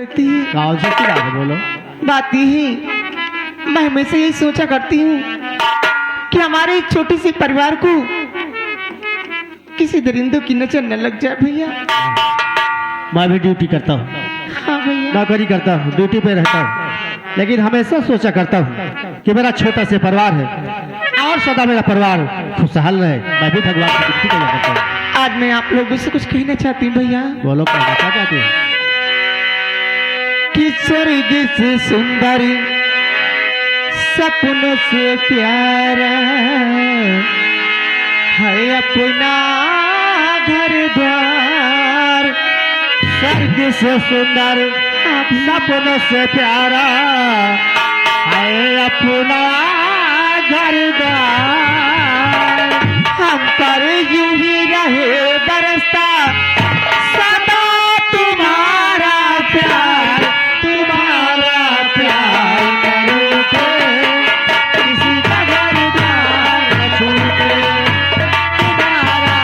कौन सी बात है, बोलो। बात यही, मैं हमेशा यही सोचा करती हूँ कि हमारे एक छोटे से परिवार को किसी दरिंदों की नजर न लग जाए भैया। मैं भी ड्यूटी करता हूँ, हाँ भैया, नौकरी करता हूँ, ड्यूटी पे रहता हूँ, लेकिन हमेशा सोचा करता हूँ कि मेरा छोटा से परिवार है और सदा मेरा परिवार खुशहाल रहे। मैं भी भगवान की ड्यूटी करता हूँ। आज मैं आप लोगों से कुछ कहना चाहती हूँ भैया। बोलो, क्या चाहते हैं? कि स्वर्ग से सुंदर सपनों से प्यारा है अपना घर द्वार। स्वर्ग से सुंदर सपनों से प्यारा है अपना घर द्वार। हम पर यूं ही रहे बरसता सदा तुम्हारा प्यार, तुम्हारा प्यार न रूठे, किसी का घर द्वार न छूटे, तुम्हारा।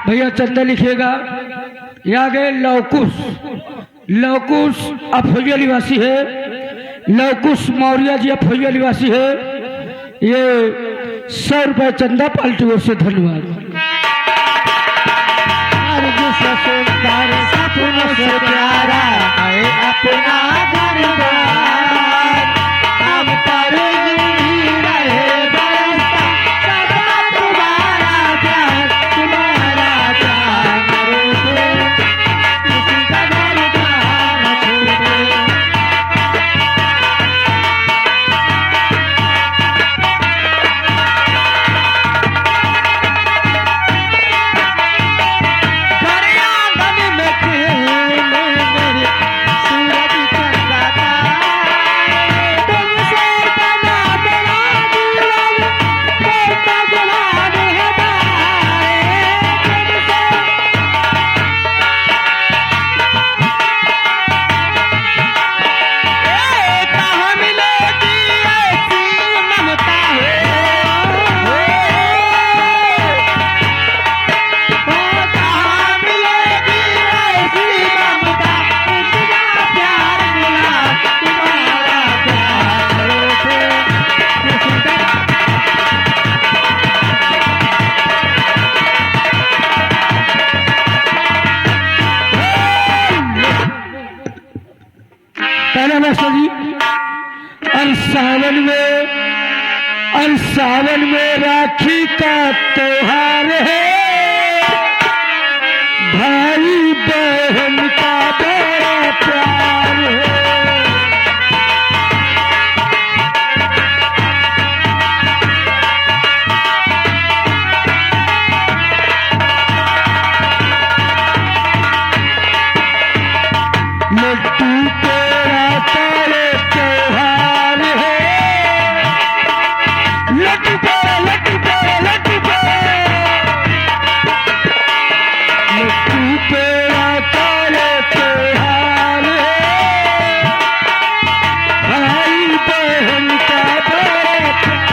भैया चंदा लिखिएगा। ये आगे लवकुश, लवकुश अफजल निवासी है, लवकुश मौर्य जी अफजल निवासी है। ये 100 रुपये चंदा पाल्टी ओर से, धन्यवाद। स्वर्ग से सुंदर सपनों से प्यारा है अपना घर द्वार। हम पर यूं ही रहे बरसता सदा तुम्हारा प्यार, तुम्हारा प्यार न रूठे, किसी का घर द्वार न छूटे। घर आंगन में खेले मेरे सूरज चंदा तारे, तुमसे बना मेरा जीवन बेटा गुलाब है तारे। तुमसे कहाँ मिलेगी ऐसी ममता है, कहाँ मिलेगी ऐसी ममता, इतना प्यार मिला तुम्हारा प्यार रूठे, किसी का। पहला मास्टर जी, अर सावन में राखी का त्योहार है, भाई बहन का बड़ा प्यार है। लड्डू तेरा तारे त्योहार है, लड्डू तेरा, लड्डू तेरा, लड्डू तेरा, लड्डू तेरा तारे त्योहार है, भाई बहन का बड़ा प्यार।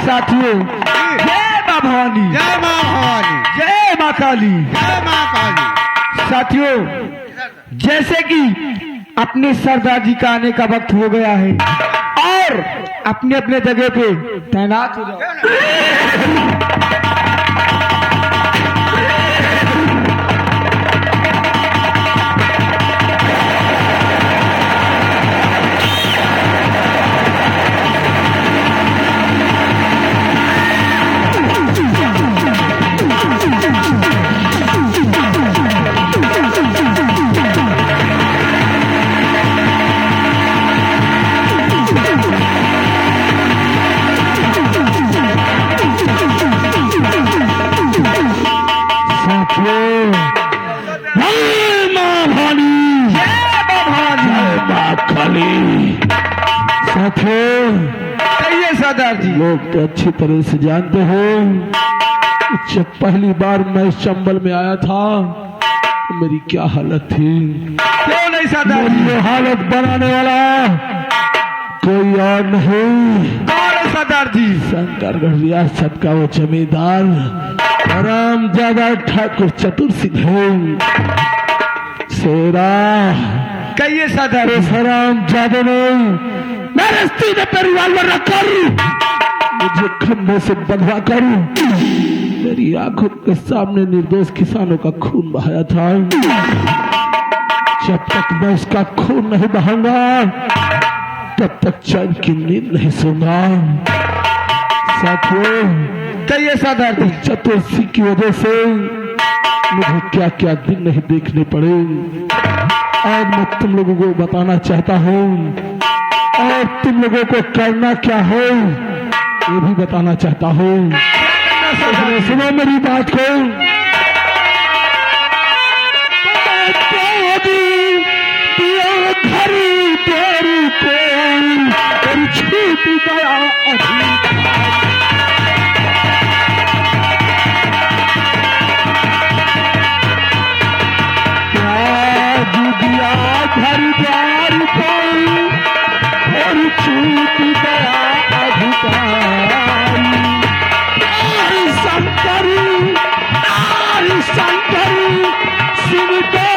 साथियों, जय मां भवानी, जय मां भवानी, जय मां काली। जय मां काली। साथियों, जैसे कि अपने सरदार जी का आने का वक्त हो गया है और अपने अपने जगह पे तैनात हो जाओ। वाली। साथियों, कहिए सरदार जी। लोग तो अच्छी तरह से जानते हो, जब पहली बार मैं इस चंबल में आया था तो मेरी क्या हालत थी। क्यों नहीं सरदार जी? मेरी हालत बनाने वाला कोई और नहीं, कौन है सरदार जी? शंकरगढ़ रियासत का वो जमींदार रामजादा ठाकुर चतुर सिंह है। शेरा, कहिए सरदार जी। रामजादा ने मेरे सीने पर रिवॉल्वर रखकर मुझे खंभे से बंधवा कर मेरी आंखों के सामने निर्दोष किसानों का खून बहाया था। जब तक मैं उसका खून नहीं बहाऊंगा तब तक चैन की नींद नहीं सोऊंगा। साथियों, कहिए सरदार जी। चतुर सिंह की वजह से मुझे क्या क्या दिन नहीं देखने पड़े। आज मैं तुम लोगों को बताना चाहता हूँ और तुम लोगों को करना क्या हो ये भी बताना चाहता हूँ। सुनो मेरी बात को। घरी तेरी को और छूट गया दिया घर द्वार को और छूट गया अधिकार। शंकर शिव को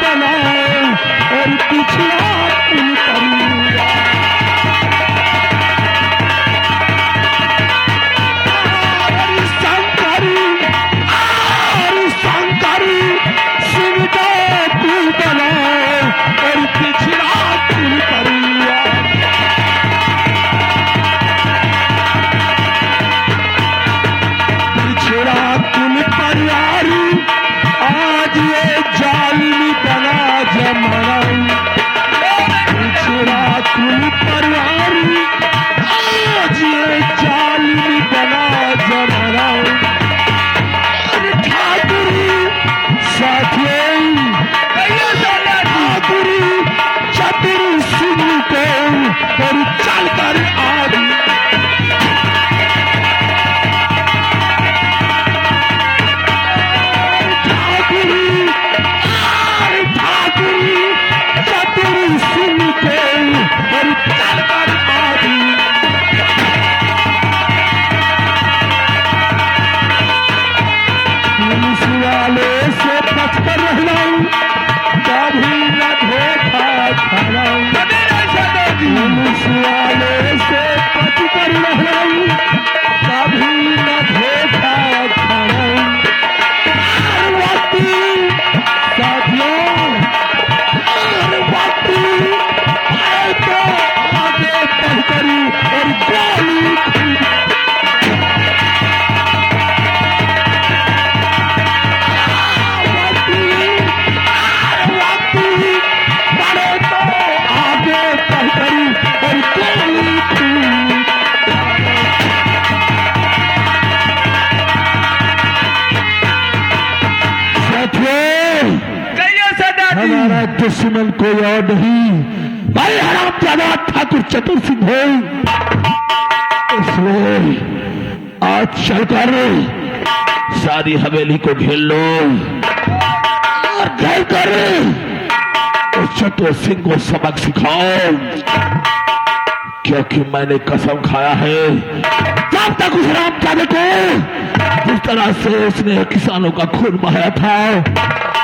बनाए और पिछला पुल करूंगा। शंकर शिव को बनाए और पिछला पुल करूंगा। पिछड़ा कुल परिवारी आज ये जालिम बना जमाना। पिछड़ा कुल परिवारी आज ये जालिम बना जमाना। ठाकुरी साथियों, ठाकुरी चतुर सिंह को और चलकर आगे हमारा दुश्मन कोई और नहीं भाई हरामजादा ठाकुर चतुर सिंह है। इसलिए आज चलकर सारी हवेली को घेर लो और घेर कर उस चतुर सिंह को सबक सिखाओ, क्योंकि मैंने कसम खाया है जब तक उस हरामजादे को जिस तरह से उसने किसानों का खून बहाया था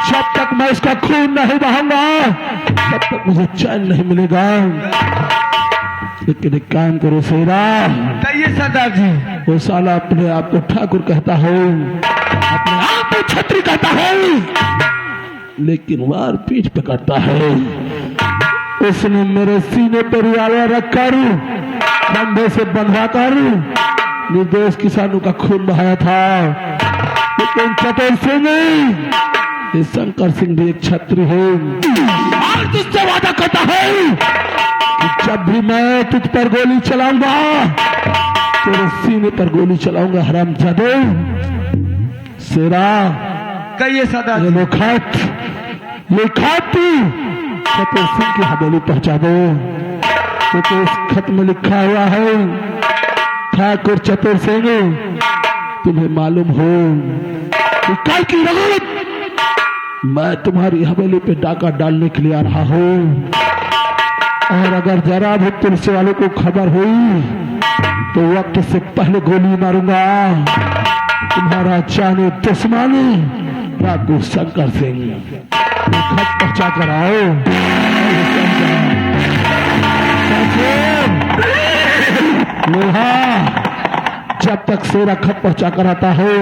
जब तक मैं उसका खून नहीं बहाऊंगा तब तक मुझे चैन नहीं मिलेगा। लेकिन एक काम करो शेरा, कहिए सरदार जी। वो साला अपने आप को ठाकुर कहता हो, अपने आप को छत्री कहता है, लेकिन वार पीठ पे करता है। उसने मेरे सीने पर रिवॉल्वर रखकर खंभे से बंधवा कर निर्दोष किसानों का खून बहाया था। लेकिन चतुर सिंह ये शंकर सिंह भी एक छत्री है और तुझसे वादा करता है कि जब भी मैं तुझ पर गोली चलाऊंगा तेरे सीने पर गोली चलाऊंगा। हरामजादे शेरा, कहिए सरदार ये जी। लो खत, ये खत चतुर सिंह की हवेली पहुंचा दो, क्योंकि इस खत में लिखा हुआ है, ठाकुर चतुर सिंह तुम्हें मालूम हो कि कल की रात मैं तुम्हारी हवेली पे डाका डालने के लिए आ रहा हूँ, और अगर जरा भी तुलसी वालों को खबर हुई तो वक्त से पहले गोली मारूंगा। तुम्हारा जाने दुश्मन ठाकुर शंकर सिंह, खत पहुंचा कर आओ। लोहा, जब तक सेरा खत पहुंचा कर आता हो,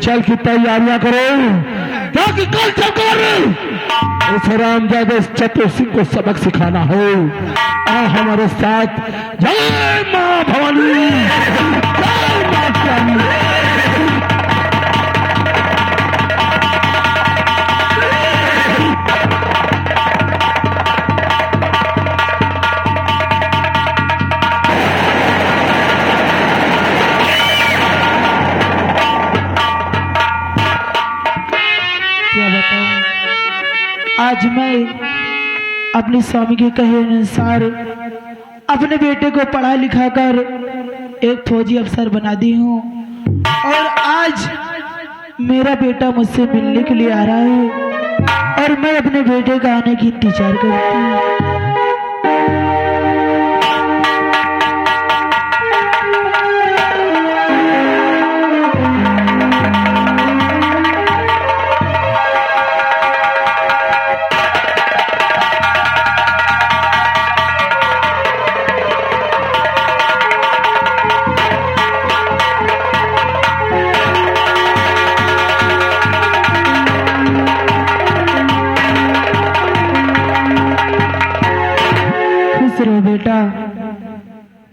चल की तैयारियां करो, ताकि कल चलकर इस रामजादे चतुर सिंह को सबक सिखाना हो। आओ हमारे साथ। जय मां भवानी, जय मां काली। आज मैं अपने स्वामी के कहे अनुसार अपने बेटे को पढ़ा लिखा कर एक फौजी अफसर बना दी हूँ, और आज मेरा बेटा मुझसे मिलने के लिए आ रहा है और मैं अपने बेटे का आने की इंतजार करती हूँ।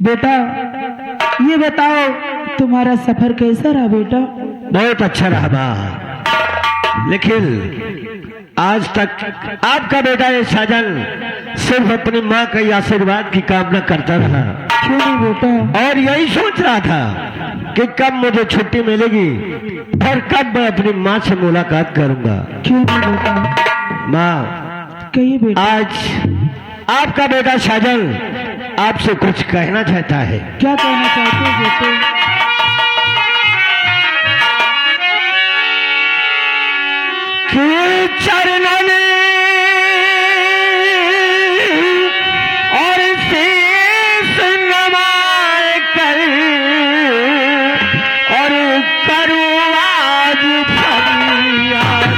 बेटा ये बताओ तुम्हारा सफर कैसा रहा बेटा? बहुत अच्छा रहा बा, लेकिन आज तक आपका बेटा ये साजन सिर्फ अपनी माँ के आशीर्वाद की कामना करता रहा। क्यों नहीं बेटा? और यही सोच रहा था कि कब मुझे छुट्टी मिलेगी और कब मैं अपनी माँ से मुलाकात करूंगा। क्यों नहीं बेटा? माँ, कहिए बेटा। आज आपका बेटा साजन आपसे कुछ कहना चाहता है। क्या कहना चाहते हो बेटे? कि चरणन और शीश नवाए कर और करूँ आज फरियाद।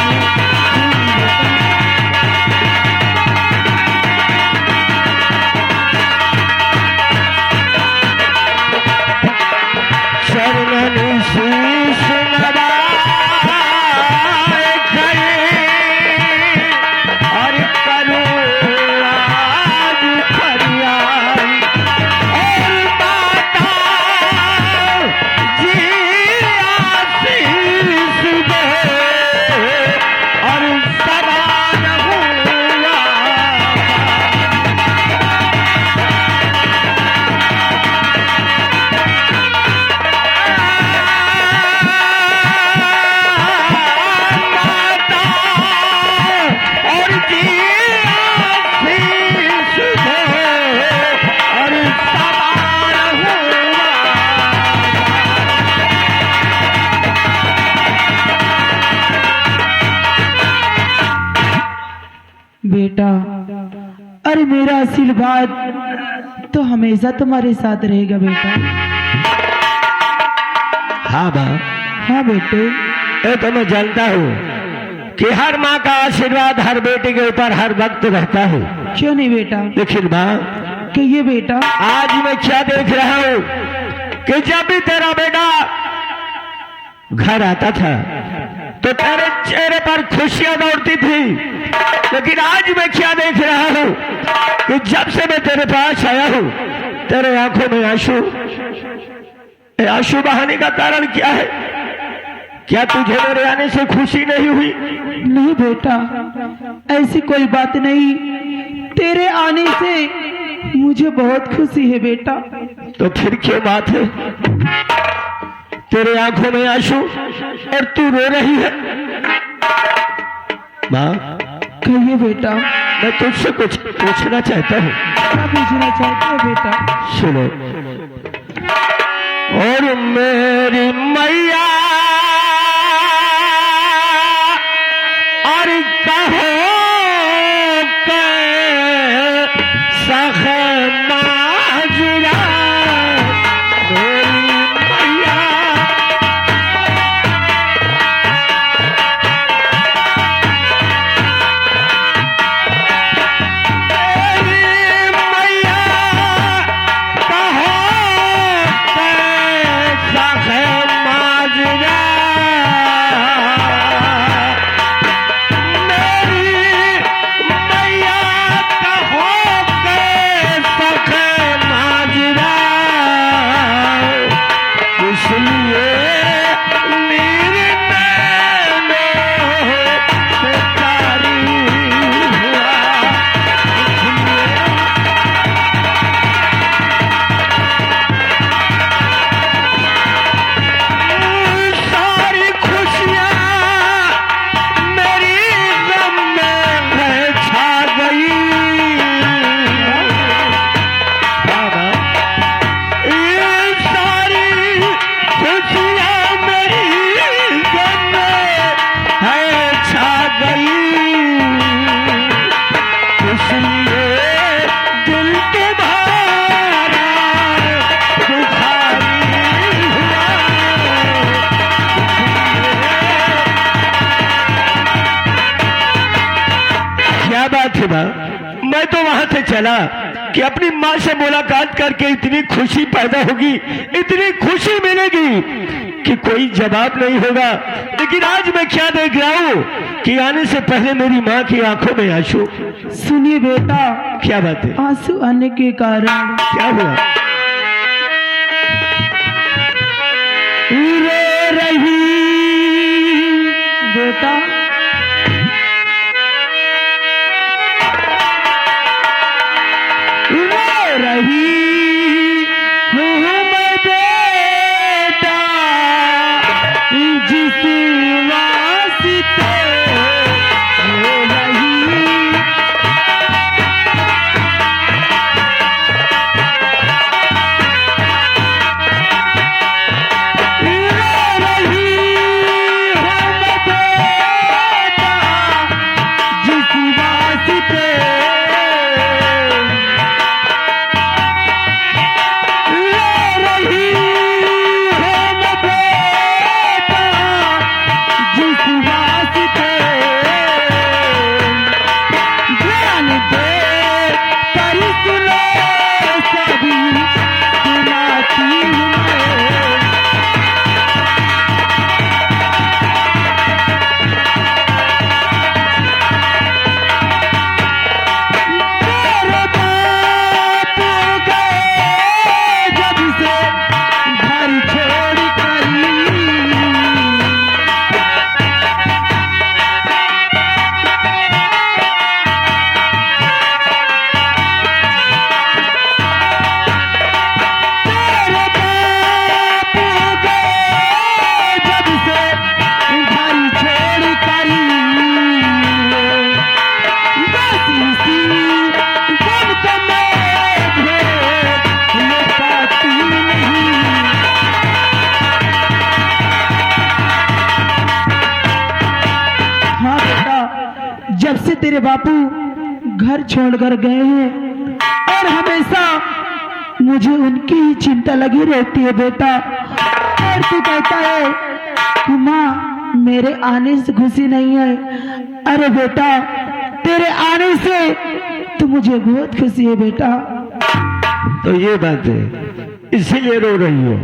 चरणन शीश नवाए कर और करूँ आज फरियाद। और माता जी आशीष दे और सदा रहूँगा। और जी आशीष दे और सदा रहूँगा। बेटा अरे मेरा आशीर्वाद तो हमेशा तुम्हारे साथ रहेगा बेटा। हाँ बा, हाँ बेटे। ये तो मैं जानता हूँ कि हर माँ का आशीर्वाद हर बेटे के ऊपर हर वक्त रहता है। क्यों नहीं बेटा? लेकिन माँ, कहिए बेटा। आज मैं क्या देख रहा हूँ कि जब भी तेरा बेटा घर आता था तो तेरे चेहरे पर खुशियां दौड़ती थी, लेकिन आज मैं क्या देख रहा हूँ कि जब से मैं तेरे पास आया हूँ तेरे आंखों में आंसू। आंसू बहाने का कारण क्या है? क्या तुझे मेरे आने से खुशी नहीं हुई? नहीं बेटा, ऐसी कोई बात नहीं, तेरे आने से मुझे बहुत खुशी है बेटा। तो फिर क्यों बात है? तेरे आंखों में आंसू और तू रो रही है। माँ, कहिए बेटा, मैं तुझसे कुछ पूछना चाहता हूँ। क्या पूछना चाहते हो बेटा? सुनो। और मेरी मैया और कहो के सखना जुरा मेरी मैया। मेरी मैया कहो बात है माँ, मैं तो वहां से चला कि अपनी माँ से मुलाकात करके इतनी खुशी पैदा होगी, इतनी खुशी मिलेगी कि कोई जवाब नहीं होगा। लेकिन आज मैं क्या देख रहा हूँ कि आने से पहले मेरी माँ की आंखों में आंसू। सुनिए बेटा, क्या बात है? आंसू आने के कारण क्या हुआ? रो रही बेटा, रो रही हूँ मैं बेटा, जिस वास्ते रो रही। जब से तेरे बापू घर छोड़कर गए हैं और हमेशा मुझे उनकी ही चिंता लगी रहती है बेटा। और तू कहता है कि माँ मेरे आने से खुशी नहीं है। अरे बेटा, तेरे आने से तो मुझे बहुत खुशी है बेटा। तो ये बात है, इसीलिए रो रही हो?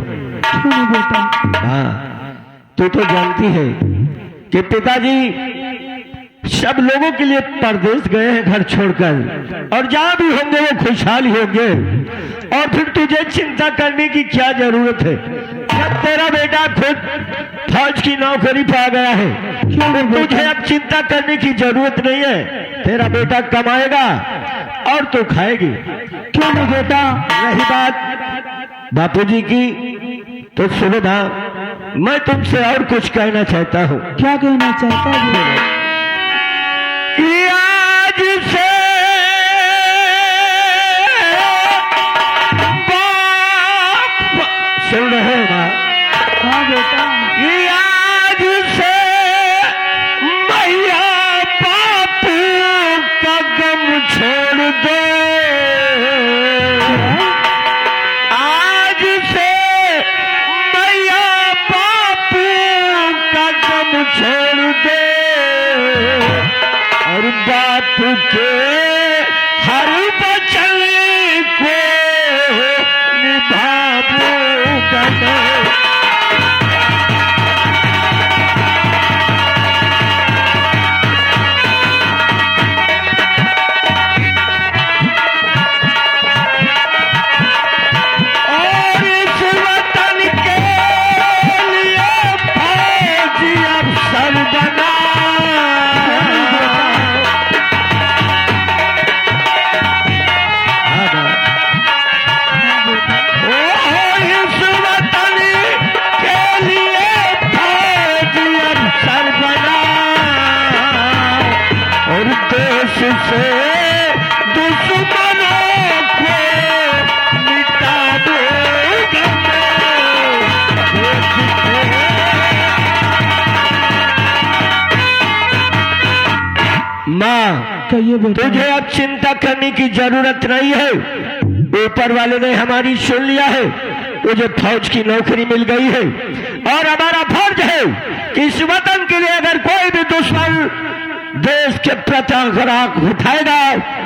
क्यों बेटा? हाँ, तू तो जानती है कि पिताजी सब लोगों के लिए परदेश गए हैं घर छोड़कर, और जहां भी होंगे वो खुशहाल होंगे। और फिर तुझे चिंता करने की क्या जरूरत है जब तेरा बेटा खुद फौज की नौकरी पा गया है? तो तुझे अब चिंता करने की जरूरत नहीं है। तेरा बेटा कमाएगा और तू खाएगी। क्यों नहीं बेटा? रही बात बापूजी की, तो सुनो ना, मैं तुमसे और कुछ कहना चाहता हूँ। क्या कहना चाहता है? या बाप के हर वचन को निभाऊंगा मैं। और इस वतन के लिए फौजी अफसर बना। इस वतन के लिए फौजी अफसर बना और देश से दुश्मनों को मिटा दूंगा मैं। माँ, कहिए बेटा। तुझे अब चिंता करने की जरूरत नहीं है। ऊपर वाले ने हमारी सुन लिया है। तुझे फौज की नौकरी मिल गई है और हमारा फर्ज है कि इस वतन के लिए अगर कोई भी दुश्मन देश के प्रति अगर आंख उठाएगा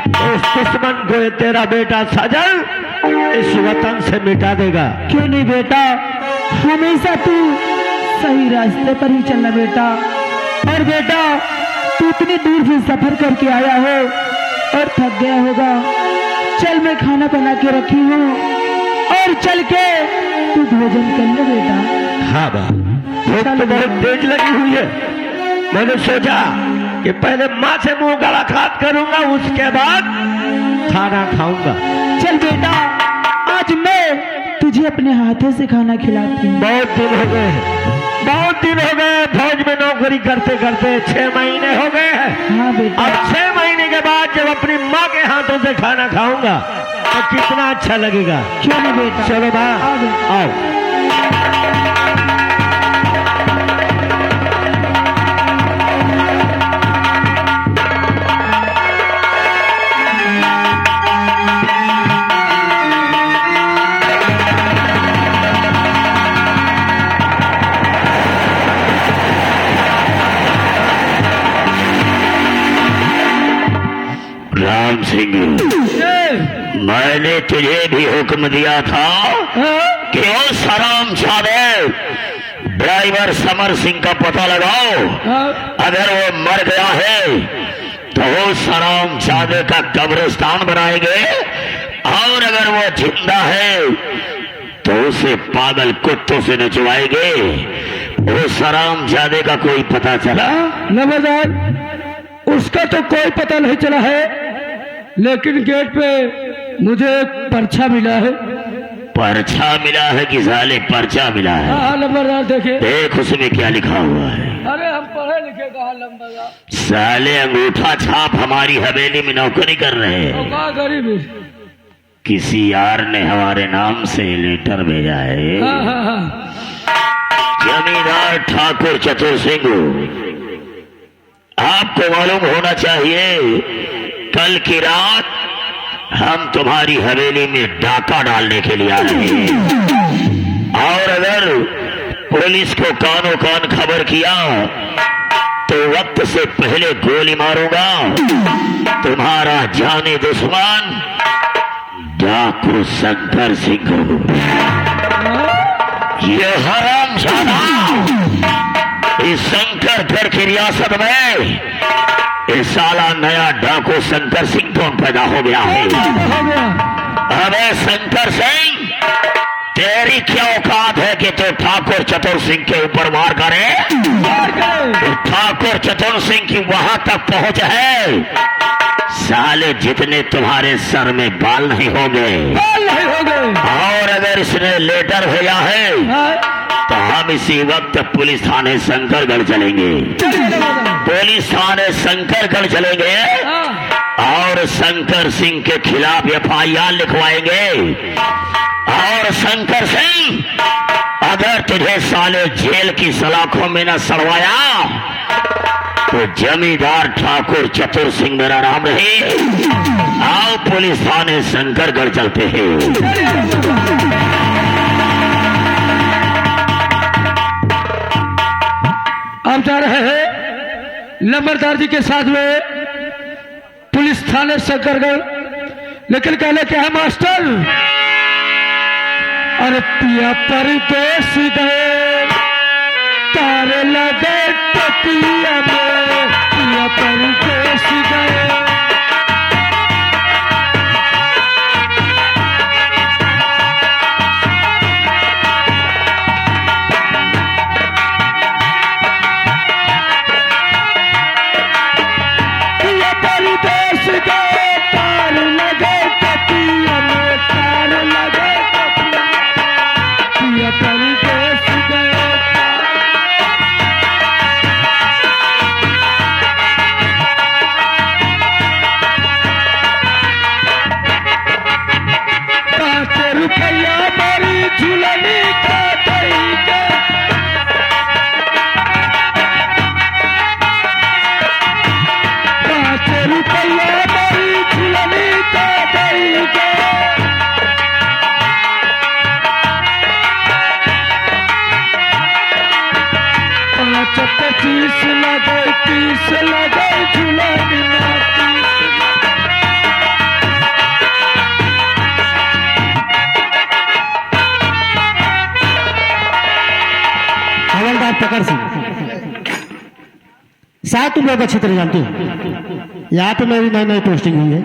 तो उस दुश्मन को ये तेरा बेटा सजल इस वतन से मिटा देगा। क्यों नहीं बेटा, हमेशा तू सही रास्ते पर ही चलना बेटा। और बेटा, तू इतनी दूर से सफर करके आया हो और थक गया होगा। चल, मैं खाना बना के रखी हूँ और चल के तू भोजन कर ले बेटा। हाँ बा, भूख तो बहुत तेज लगी हुई है। मैंने सोचा कि पहले माँ से मुंह मुलाकात करूंगा, उसके बाद खाना खाऊंगा। चल बेटा, आज मैं तुझे अपने हाथों से खाना खिलाती हूँ। बहुत दिन हो गए हैं, बहुत दिन हो गए फौज में नौकरी करते करते। 6 महीने हो गए हैं। हाँ बेटा। अब 6 महीने के बाद जब अपनी माँ के हाथों से खाना खाऊंगा तो कितना अच्छा लगेगा। क्यों नहीं बेटा। चलो बा, आओ बेटा। आओ। राम सिंह, मैंने तुझे भी हुक्म दिया था कि उस हरामजादे ड्राइवर समर सिंह का पता लगाओ। अगर वो मर गया है तो उस हरामजादे का कब्रिस्तान बनाएंगे और अगर वो जिंदा है तो उसे पागल कुत्तों से नचवाएंगे। उस हरामजादे का कोई पता चला? नवाजार, उसका तो कोई पता नहीं चला है, लेकिन गेट पे मुझे एक पर्चा मिला है। पर्चा मिला है कि साले पर्चा मिला है? हाँ नंबरदार, देखे देख उसमें क्या लिखा हुआ है। अरे हम पढ़े लिखे कहा नंबरदार। साले अंगूठा छाप हमारी हवेली में नौकरी कर रहे तो हैं। कहा गरीबी। किसी यार ने हमारे नाम से लेटर भेजा है। हाँ हाँ हाँ। जमींदार ठाकुर चतुर सिंह, आपको मालूम होना चाहिए कल की रात हम तुम्हारी हवेली में डाका डालने के लिए आए हैं और अगर पुलिस को कानों कान खबर किया तो वक्त से पहले गोली मारूंगा। तुम्हारा जाने दुश्मन डाकू शंकर सिंह। ये हरामजादा इस शंकरगढ़ की रियासत में इस साला नया डाकू शंकर सिंह तो पैदा हो गया है। अबे शंकर सिंह, तेरी क्या औकात है कि तू ठाकुर चतुर सिंह के ऊपर वार करे? तो ठाकुर चतुर सिंह की वहां तक पहुंच है, साले जितने तुम्हारे सर में बाल नहीं होंगे। और अगर इसने लेटर भेजा है तो हम इसी वक्त पुलिस थाने शंकरगढ़ चलेंगे। पुलिस थाने शंकरगढ़ चलेंगे और शंकर सिंह के खिलाफ FIR लिखवाएंगे। और शंकर सिंह, अगर तुझे साले जेल की सलाखों में न सड़वाया तो जमींदार ठाकुर चतुर सिंह मेरा नाम रहे। आओ पुलिस थाने शंकरगढ़ चलते हैं। आप जा रहे हैं नंबरदार जी के साथ में पुलिस थाने शंकरगढ़, लेकिन कहले क्या है मास्टर, अरे पिया परदेश गए तारे लगे टकिया में, पिया परदेश गए। हवलदार प्रकार सिंह, शायद तुम लोग अच्छी तरह जानते हो यहाँ पे मेरी नई नई पोस्टिंग हुई है,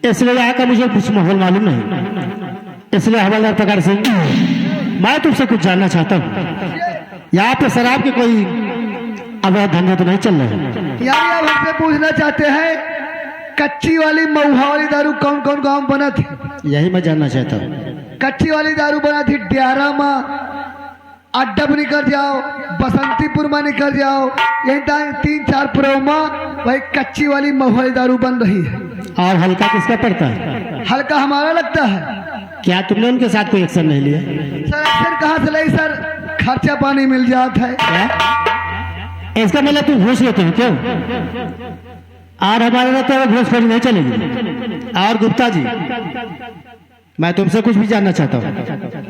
इसलिए यहाँ का मुझे कुछ माहौल मालूम नहीं। इसलिए हवलदार प्रकार सिंह, मैं तुमसे कुछ जानना चाहता हूँ, यहाँ पे शराब के कोई अवैध धंधे तो नहीं चल रहे हैं? यानी आप हमसे पूछना चाहते हैं कच्ची वाली महुआ वाली दारू कौन कौन गांव में बना थी? यही मैं जानना चाहता हूँ। कच्ची वाली दारू बना थी डियारा में, अड्डा में निकल जाओ, बसंतीपुर में निकल जाओ, यही 3-4 पुरों में वही कच्ची वाली महुआ वाली दारू बन रही है। और हल्का किसका पड़ता है? हल्का हमारा लगता है। क्या तुमने उनके साथ कोई एक्शन नहीं लिया? सर एक्शन कहाँ से लाई सर, खर्चा पानी मिल जाता है। क्या इसका मतलब तुम घूस लेते हो क्यों? और हमारे रहते हुए घूसखोरी नहीं चलेगी। और गुप्ता जी, मैं तुमसे कुछ भी जानना चाहता हूँ,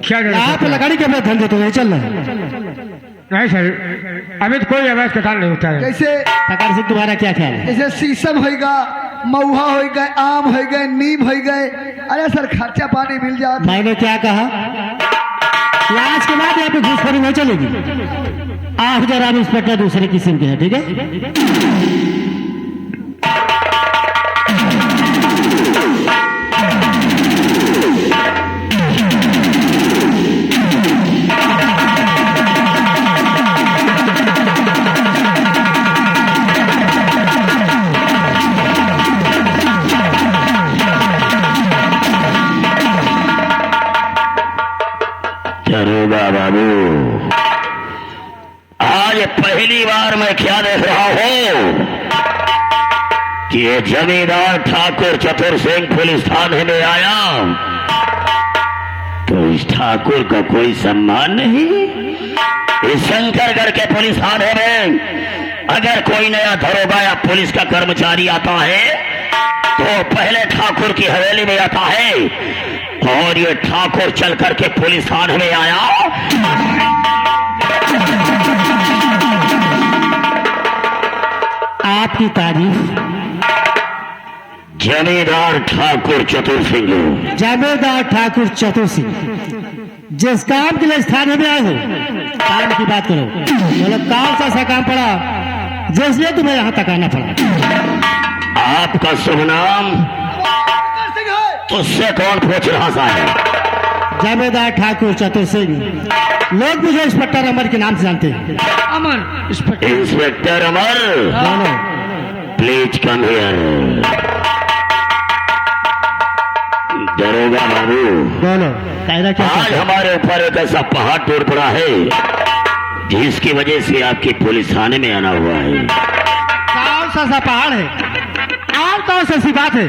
क्या आप लकड़ी के धंधे तो नहीं चल रहे? नहीं सर, अभी तो कोई अवैध कटान नहीं होता है। जैसे प्रकार सिंह, तुम्हारा क्या ख्याल है? जैसे शीशम होगा, महुआ हो गए, आम हो गए, नीम हो गए, अरे सर खर्चा पानी मिल जाता है। मैंने क्या कहा? आज के बाद यहाँ पे घूसखोरी नहीं चलेगी। आप जरा इंस्पेक्टर दूसरे किस्म के हैं, ठीक है? दरोगा बाबू, आज पहली बार मैं क्या देख रहा हूं कि ये जमींदार ठाकुर चतुर सिंह पुलिस थाने में आया तो इस ठाकुर का कोई सम्मान नहीं। इस शंकरगढ़ के पुलिस थाने में अगर कोई नया दरोगा या पुलिस का कर्मचारी आता है तो पहले ठाकुर की हवेली में आता है, और ये ठाकुर चल करके पुलिस थाने में आया। आपकी तारीफ जमींदार ठाकुर चतुर सिंह। जमींदार ठाकुर चतुर सिंह, जिस काम के लिए इस थाने में आए हो, काम की बात करो। मतलब कौन सा ऐसा काम पड़ा जिसलिए तुम्हें यहाँ तक आना पड़ा? आपका शुभ नाम तुझसे कौन पूछ रहा साहब? जमींदार ठाकुर चतुर सिंह। लोग मुझे इंस्पेक्टर अमर के नाम से जानते हैं। अमर इंस्पेक्टर। इंस्पेक्टर अमर, दोनों प्लीज कम हियर। दरोगा बाबू, दोनों कायदा क्या आज कहता है? हमारे ऊपर एक ऐसा पहाड़ टूट पड़ा है जिसकी वजह से आपकी पुलिस थाने में आना हुआ है। कौन सा ऐसा पहाड़ है? और कौन सी ऐसी बात है?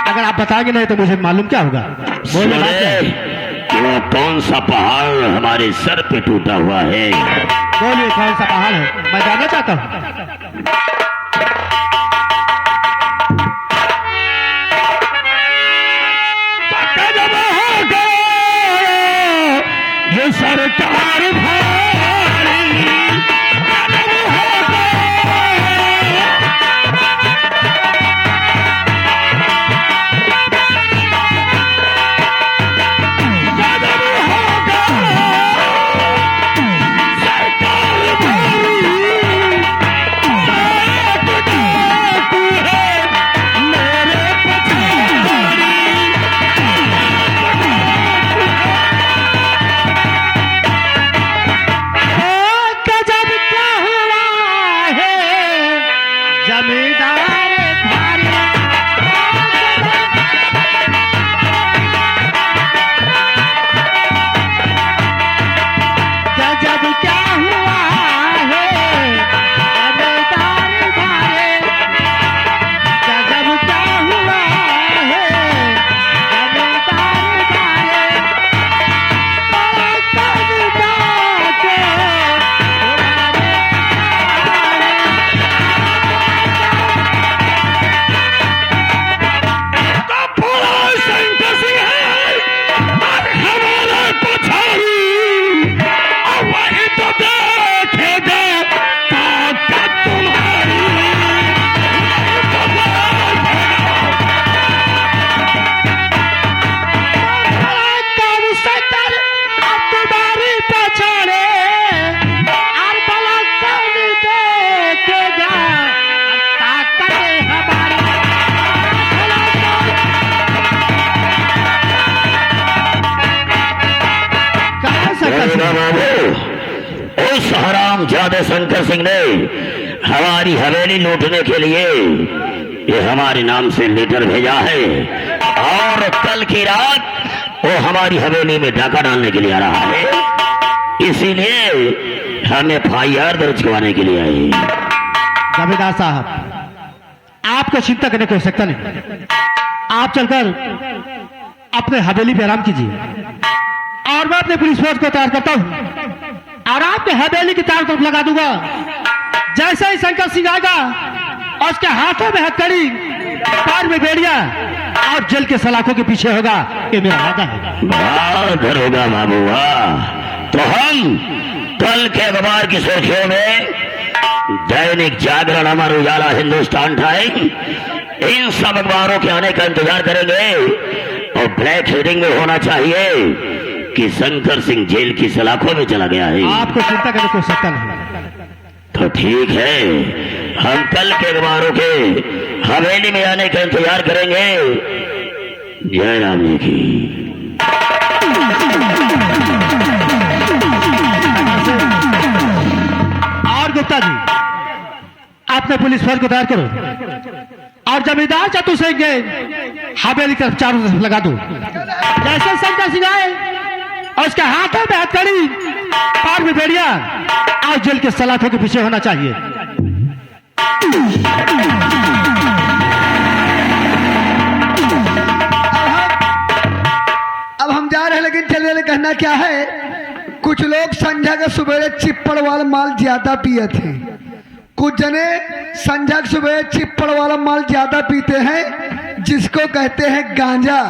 अगर आप बताएंगे नहीं तो मुझे मालूम क्या होगा? बोलो बात क्या है? कि वो कौन सा पहाड़ हमारे सर पे टूटा हुआ है? बोलिए कौन सा पहाड़ है, मैं जानना चाहता हूँ। ये सरकार भारी कदम होगा, होगा बाबू, उस हराम जादे शंकर सिंह ने हमारी हवेली लूटने के लिए ये हमारे नाम से लेटर भेजा है और कल की रात वो हमारी हवेली में डाका डालने के लिए आ रहा है। इसीलिए हम FIR दर्ज करवाने के लिए आए। जमींदार साहब, आपको चिंता करने की आवश्यकता नहीं। आप चलकर अपने हवेली पे आराम कीजिए और मैं अपने पुलिस फोर्स को तैयार करता हूँ और आपके हवेली की चारों तरफ लगा दूंगा। जैसे ही शंकर सिंह आएगा और उसके हाथों में हथकड़ी, पैर में बेड़िया और जेल के सलाखों के पीछे होगा, ये मेरा वादा है। वाह होगा बाबू वाह। तो हम कल के अखबार की सुर्खियों में दैनिक जागरण, अमर उजाला, हिंदुस्तान टाइम, इन सब अखबारों के आने का इंतजार करेंगे और ब्लैक हेडिंग में होना चाहिए कि शंकर सिंह जेल की सलाखों में चला गया है। आपको चिंता करने की आवश्यकता नहीं। तो ठीक है, हम कल के अखबारों के हवेली में आने का इंतजार करेंगे। जय राम जी की। और गुप्ता जी, अपने पुलिस फोर्स को तैयार करो और जमींदार चतु सिंह के हवेली की तरफ चारों तरफ लगा दो। जैसे शंकर सिंह आए और उसके हाथों में हथकड़ी, पैर में बेड़िया और जेल के सलाखों के पीछे होना चाहिए। अब हम जा रहे हैं, लेकिन चलिए कहना क्या है, कुछ लोग संध्या के सुबह चिप्पड़ वाला माल ज्यादा पिए थे, कुछ जने संध्या के सुबह चिप्पड़ वाला माल ज्यादा पीते हैं जिसको कहते हैं गांजा।